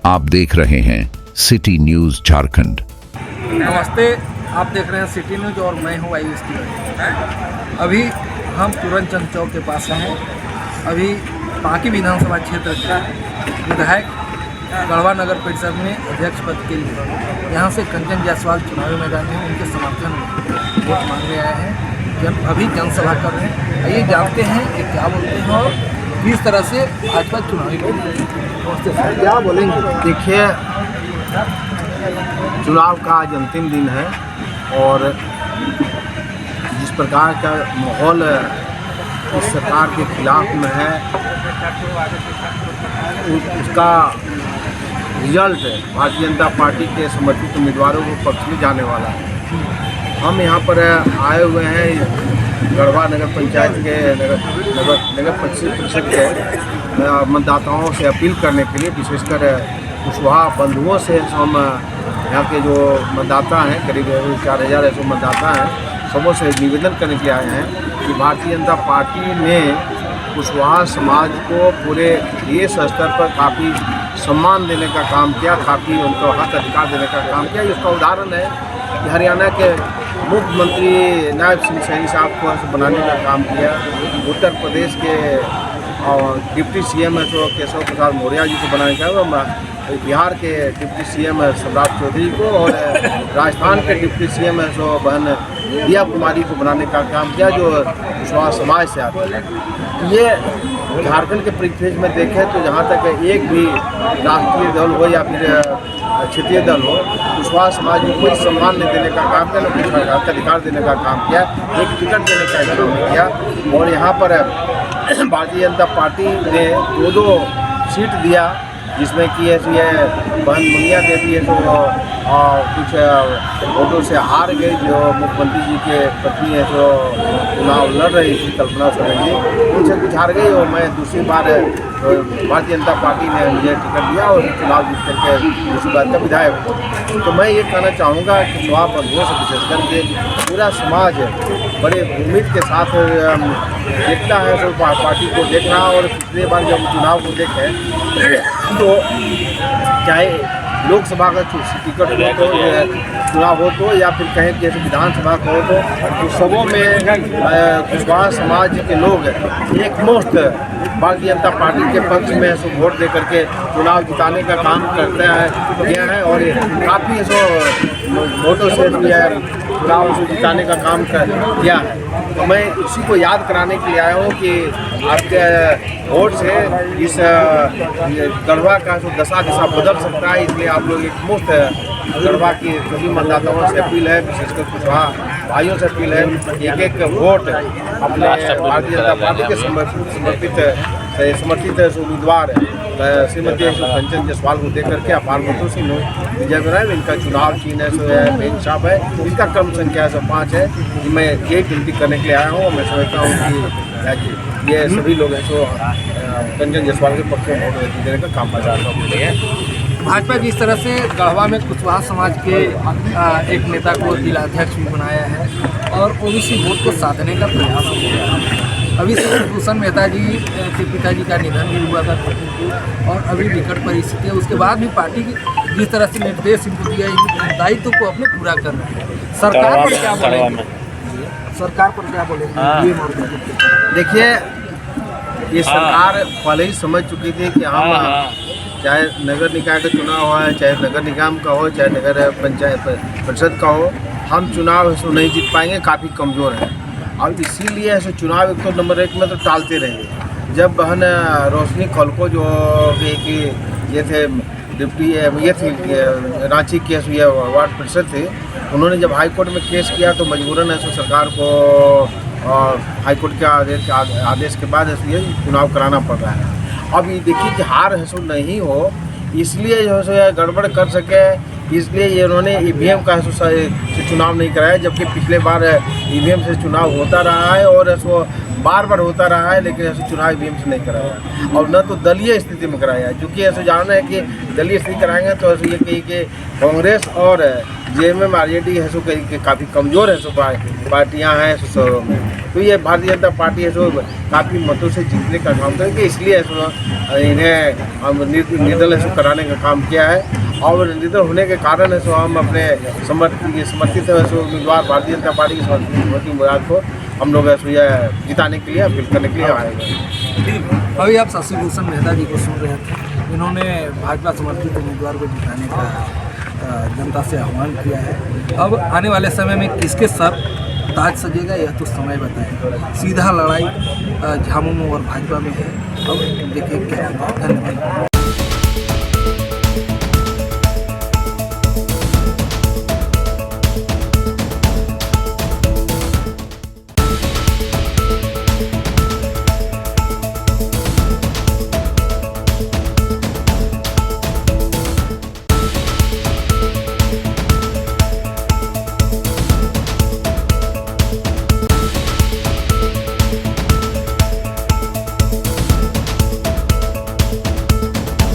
आप देख रहे हैं सिटी न्यूज झारखंड। नमस्ते, आप देख रहे हैं सिटी न्यूज और मैं हूं आयुष तिवारी। अभी हम पूरनचंद चौक के पास हैं। अभी बाकी विधानसभा क्षेत्र के विधायक गढ़वा नगर परिषद में अध्यक्ष पद के लिए यहाँ से कंचन जायसवाल चुनावी मैदान में उनके समर्थन में वोट मांगने आए हैं। जब अभी जनसभा कर रहे हैं, आइए जानते हैं कि क्या बोलते हैं और किस तरह से भाजपा चुनावी क्या बोलेंगे। देखिए, चुनाव का आज अंतिम दिन है और जिस प्रकार का माहौल इस सरकार के खिलाफ में है, उसका रिजल्ट भारतीय जनता पार्टी के समर्थित उम्मीदवारों को पक्ष में जाने वाला है। हम यहाँ पर आए हुए हैं गढ़वा नगर पंचायत के नगर परिषद के मतदाताओं से अपील करने के लिए, विशेषकर कुशवाहा बंधुओं से हम यहाँ के जो मतदाता हैं, करीब 4000 ऐसे मतदाता हैं, सबों से निवेदन करने के लिए आए हैं कि भारतीय जनता पार्टी ने कुशवाहा समाज को पूरे देश स्तर पर काफ़ी सम्मान देने का काम किया, काफ़ी उनको हक अधिकार देने का काम किया। इसका उदाहरण है कि हरियाणा के मुख्यमंत्री नायब सिंह सैनी साहब को बनाने का काम किया, उत्तर प्रदेश के डिप्टी सीएम है जो केशव प्रसाद मौर्य जी को बनाने का, बिहार के डिप्टी सीएम सम्राट चौधरी को, और राजस्थान के डिप्टी सीएम है जो बहन दिया कुमारी को बनाने का काम किया, जो कुशवाहा समाज से आते हैं। ये झारखंड के परिप्रेक्ष्य में देखें तो जहाँ तक एक भी राष्ट्रीय दल हो या फिर क्षेत्रीय दल हो, कुशवाहा समाज को कोई सम्मान नहीं देने का काम किया, न कुछ हक अधिकार देने का काम किया, एक टिकट देने का काम किया। और यहाँ पर भारतीय जनता पार्टी ने 2 सीट दिया, जिसमें कि ये बहन मुनिया देवी है जो कुछ वोटों से हार गई, जो मुख्यमंत्री जी के पत्नी है जो चुनाव लड़ रही थी, कल्पना सोरेन जी, उनसे कुछ हार गई। और मैं दूसरी बार भारतीय जनता पार्टी ने मुझे टिकट दिया और चुनाव जीत करके दूसरी बार का विधायक हूँ। तो मैं ये कहना चाहूँगा कि चुनाव बंधुओं से विशेष करके पूरा समाज बड़े उम्मीद के साथ देखता है तो पार्टी को देख रहा। और पिछले बार जब चुनाव को देखें तो चाहे लोकसभा का टिकट हो तो चुनाव हो तो या फिर कहें जैसे विधानसभा का हो तो सबों में कुशवाहा समाज के लोग एकमुश्त भारतीय जनता पार्टी के पक्ष में सो वोट दे करके चुनाव जिताने का काम करते हैं किया है। और काफ़ी वोटों से चुनाव जिताने का काम किया है। तो मैं इसी को याद कराने के लिए आया हूँ कि आपके वोट से इस गढ़वा का जो दशा बदल सकता है। इसलिए आप लोग एक मुफ्त गढ़वा की सभी मतदाताओं से अपील है, विशेषकर कुशवाहा भाइयों से अपील है, एक वोट अपने भारतीय जनता पार्टी के समर्थित उम्मीदवार श्रीमती कंचन जायसवाल को देकर के अपार मतों से विजय बनाए। इनका चुनाव चिन्ह है बेंच साहब है, इनका क्रम संख्या 105 है। मैं ये गिनती करने के लिए आया हूँ। मैं समझता हूँ कि ये सभी लोग हैं जो कंचन जायसवाल के पक्ष में वोट देने का काम कर रहे हैं। भाजपा जिस तरह से गढ़वा में कुशवाहा समाज के एक नेता को जिलाध्यक्ष भी बनाया है और ओबीसी वोट को साधने का प्रयास किया है। अभी भूषण मेहता जी के पिताजी का निधन भी हुआ था और अभी विकट परिस्थिति है, उसके बाद भी पार्टी की जिस तरह से निर्देश इनको दिया, दायित्व को अपने पूरा कर रहे हैं। सरकार पर क्या बोलेंगे? सरकार पर क्या बोलेंगे? देखिए, ये सरकार पहले ही समझ चुकी थी कि हम चाहे नगर निकाय का चुनाव हो, चाहे नगर निगम का हो, चाहे नगर पंचायत परिषद का हो, हम चुनाव ऐसे नहीं जीत पाएंगे, काफ़ी कमज़ोर है। और इसीलिए ऐसे चुनाव एक तो नंबर 1 में तो टालते रहेंगे। जब बहन रोशनी खलको जो कि ये थे डिप्टी ये थी रांची केस ये वार्ड परिषद थे, उन्होंने जब हाईकोर्ट में केस किया तो मजबूरन ऐसे सरकार को हाईकोर्ट के आदेश के बाद ऐसे चुनाव कराना पड़ रहा है। अब ये देखिए कि हार है नहीं हो, इसलिए जो है गड़बड़ कर सके, इसलिए ये उन्होंने ईवीएम का चुनाव नहीं कराया, जबकि पिछले बार ईवीएम से चुनाव होता रहा है और ऐसो बार बार होता रहा है, लेकिन ऐसे चुनाव ईवीएम से नहीं कराया और न तो दलीय स्थिति में कराया है। क्योंकि ऐसे जानना है कि दलीय स्थिति कराएंगे तो ऐसे ये कही कि कांग्रेस और जेएमएम आरजेडी है सो कहीं के काफ़ी कमज़ोर है सो पार्टियाँ हैं सो शहरों में, तो ये भारतीय जनता पार्टी है सो काफ़ी मतों से जीतने का काम करेंगे, इसलिए ऐसो इन्हें निर्दल है सो कराने का काम किया है। और निर्दल होने के कारण है सो हम अपने समर्थित है सो उम्मीदवार भारतीय जनता पार्टी के समर्थित उम्मीदवार को हम लोग ऐसे जिताने के लिए अपील करने के लिए आए हैं। अभी आप शशि भूषण मेहता जी को सुन रहे थे, इन्होंने भाजपा समर्थित उम्मीदवार को जिताने का जनता से आह्वान किया है। अब आने वाले समय में किसके सर ताज सजेगा यह तो समय बताएगा। सीधा लड़ाई झामुमो और भाजपा में है। अब देखिए क्या होता है। धन्यवाद।